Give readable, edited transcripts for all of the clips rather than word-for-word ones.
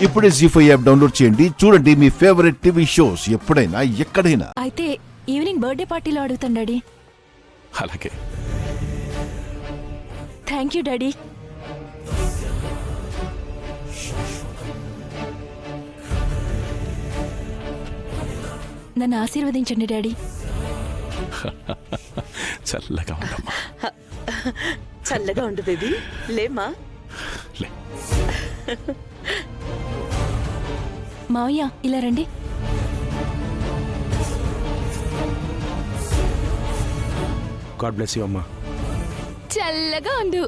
ఇప్పుడే జీ5 app download చేయండి. చూడండి మీ ఫేవరెట్ టీవీ షోస్ ఎప్పుడైనా ఎక్కడైనా. అయితే ఈవినింగ్ బర్త్డే పార్టీలో అడుగుతాను డాడీ. అలాగే. Thank you daddy. నన్ను ఆశీర్వదించండి డాడీ. చల్లగా ఉండమ్మా. చల్లగా ఉండు బేబీ. లేమ్మా. లే. మావయ్య ఇలా రండి. గాడ్ బ్లెస్ యూ అమ్మా. చల్లగా ఉండు.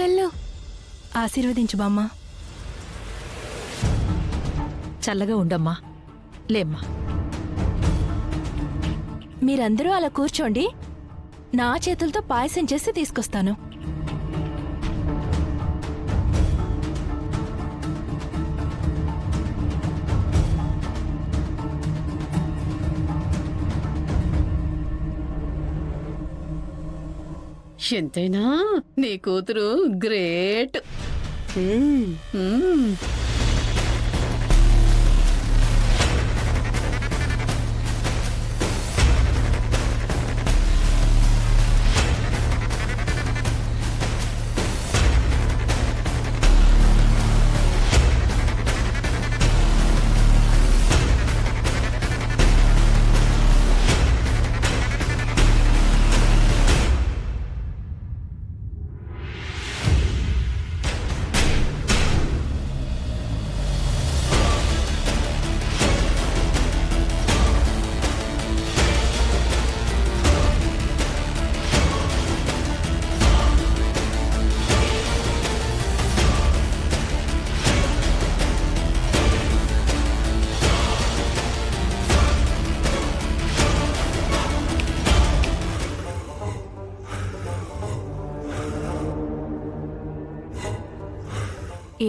వెళ్ళు. ఆశీర్వదించు బామ్మ. చల్లగా ఉండమ్మా. లేమ్మా. మీరందరూ అలా కూర్చోండి. నా చేతులతో పాయసం చేసి తీసుకొస్తాను. ఎంతైనా నీ కూతురు గ్రేట్.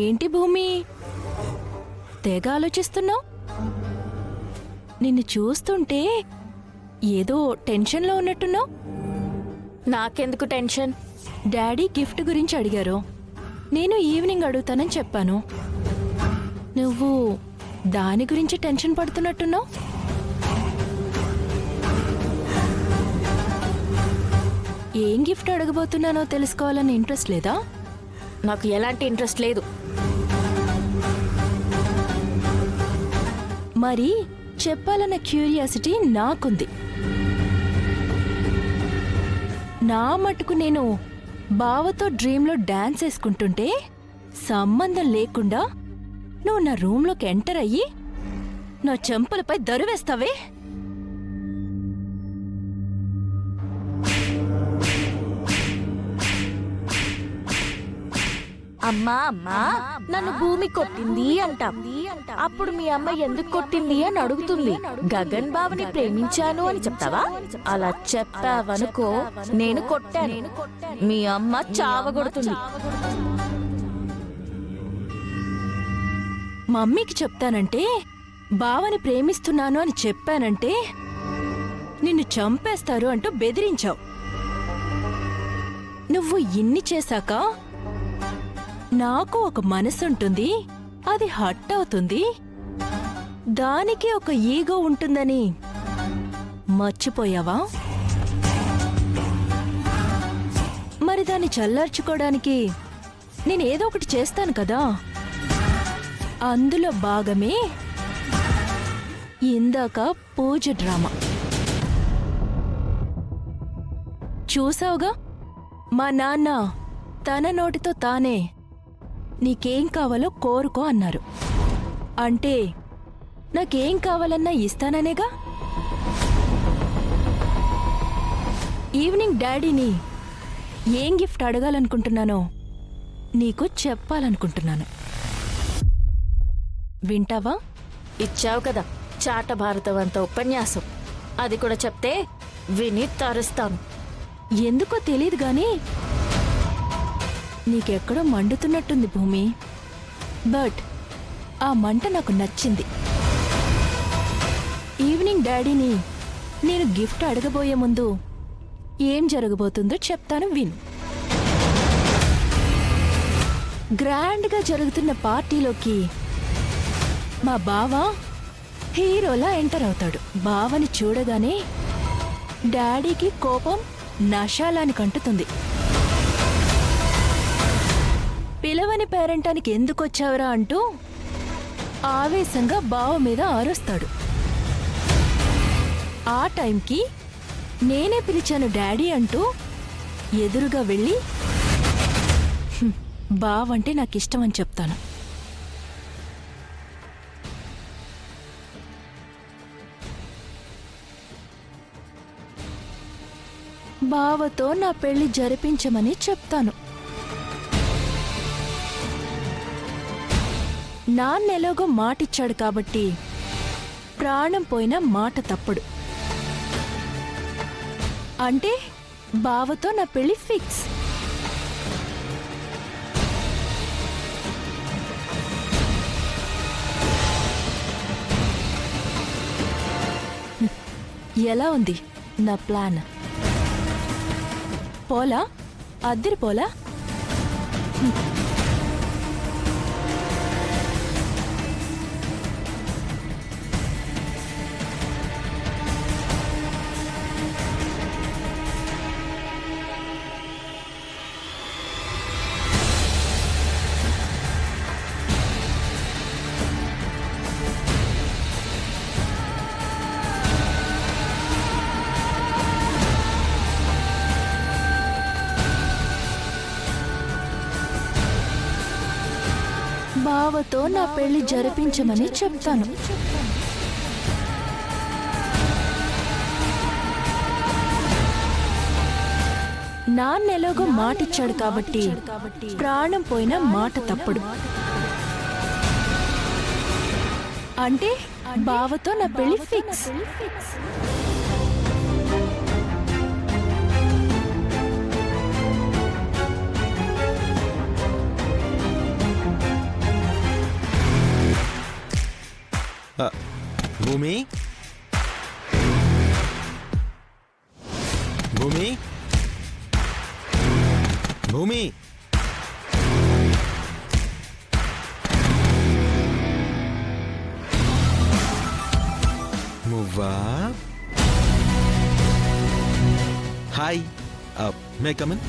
ఏంటి భూమి, తెగ ఆలోచిస్తున్నావు? నిన్ను చూస్తుంటే ఏదో టెన్షన్లో ఉన్నట్టున్నావు. నాకెందుకు టెన్షన్? డాడీ గిఫ్ట్ గురించి అడిగారు. నేను ఈవినింగ్ అడుగుతానని చెప్పాను. నువ్వు దాని గురించి టెన్షన్ పడుతున్నట్టున్నావు. ఏం గిఫ్ట్ అడగబోతున్నానో తెలుసుకోవాలని ఇంట్రెస్ట్ లేదా? నాకు ఎలాంటి ఇంట్రెస్ట్ లేదు. మరి చెప్పాలన్న క్యూరియాసిటీ నాకుంది. నా మటుకు నేను బావతో డ్రీమ్లో డాన్స్ వేసుకుంటుంటే సంబంధం లేకుండా నువ్వు నా రూమ్లోకి ఎంటర్ అయ్యి నా చెంపలపై దరువేస్తావే. అమ్మా అమ్మా నన్ను భూమి కొట్టింది అంటాం. అప్పుడు మీ అమ్మ ఎందుకు కొట్టింది అని అడుగుతుంది. గగన్ బావని ప్రేమించాను అని చెప్తావా? అలా చెప్పావనుకో నేను కొట్టాను, మీ అమ్మ చావగొడుతుంది. మమ్మీకి చెప్తానంటే, బావని ప్రేమిస్తున్నాను అని చెప్పానంటే నిన్ను చంపేస్తారు అంటూ బెదిరించావు. నువ్వు ఇన్ని చేశాక నాకు ఒక మనసుంటుంది, అది హట్ అవుతుంది, దానికి ఒక ఈగో ఉంటుందని మర్చిపోయావా? మరి దాన్ని చల్లార్చుకోవడానికి నేనేదో ఒకటి చేస్తాను కదా. అందులో భాగమే ఇందాక పూజ డ్రామా. చూసావుగా, మా నాన్న తన నోటితో తానే నీకేం కావాలో కోరుకో అన్నారు. అంటే నాకేం కావాలన్నా ఇస్తాననేగా. ఈవినింగ్ డాడీని ఏం గిఫ్ట్ అడగాలనుకుంటున్నానో నీకు చెప్పాలనుకుంటున్నాను. వింటావా? ఇచ్చావు కదా చాట భారతం అంత ఉపన్యాసం, అది కూడా చెప్తే విని తరుస్తాను. ఎందుకో తెలీదు గాని నీకెక్కడో మండుతున్నట్టుంది భూమి. బట్ ఆ మంట నాకు నచ్చింది. ఈవినింగ్ డాడీని నేను గిఫ్ట్ అడగబోయే ముందు ఏం జరగబోతుందో చెప్తాను, విను. గ్రాండ్ గా జరుగుతున్న పార్టీలోకి మా బావ హీరోలా ఎంటర్ అవుతాడు. బావని చూడగానే డాడీకి కోపం నశాలానికి అంటుతుంది. పిలవని పేరంటానికి ఎందుకొచ్చావురా అంటూ ఆవేశంగా బావ మీద అరుస్తాడు. ఆ టైంకి నేనే పిలిచాను డాడీ అంటూ ఎదురుగా వెళ్ళి బావంటే నాకిష్టమని చెప్తాను. బావతో నా పెళ్లి జరిపించమని చెప్తాను. నాన్నెలాగో మాటిచ్చాడు కాబట్టి ప్రాణం పోయినా మాట తప్పడు. అంటే బావతో నా పెళ్లి ఫిక్స్. ఎలా ఉంది నా ప్లాన్? పోలా? అద్దరి పోలా? బావతో నా పెళ్లి జరిపించమని చెప్తాను. నాన్నెలాగో మాటిచ్చాడు కాబట్టి ప్రాణం పోయినా మాట తప్పడు. అంటే బావతో నా పెళ్లి ఫిక్స్. భూమి, భూమి, భూమి, మువ్వా. హాయ్, మే కమన్?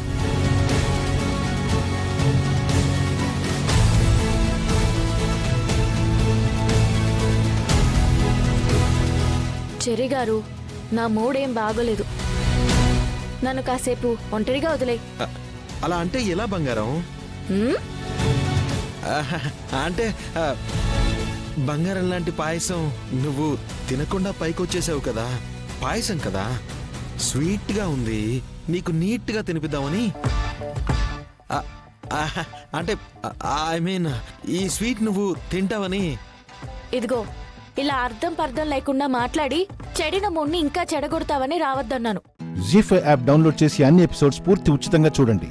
చెర్రీ గారు, నా మూడేం బాగోలేదు. నన్ను కాసేపు ఒంటరిగా వదిలే. అలా అంటే ఎలా బంగారం? అంటే బంగారం లాంటి పాయసం నువ్వు తినకుండా పైకొచ్చేసావు కదా. పాయసం కదా, స్వీట్గా ఉంది, నీకు నీట్గా తినిపిద్దామని. అంటే ఐ మీన్ ఈ స్వీట్ నువ్వు తింటావని. ఇదిగో, ఇలా అర్థం పర్థం లేకుండా మాట్లాడి చెడిన మూడ్ని ఇంకా చెడగొడతావని రావద్దన్నాను. జీ5 యాప్ డౌన్లోడ్ చేసి అన్ని ఎపిసోడ్స్ పూర్తి ఉచితంగా చూడండి.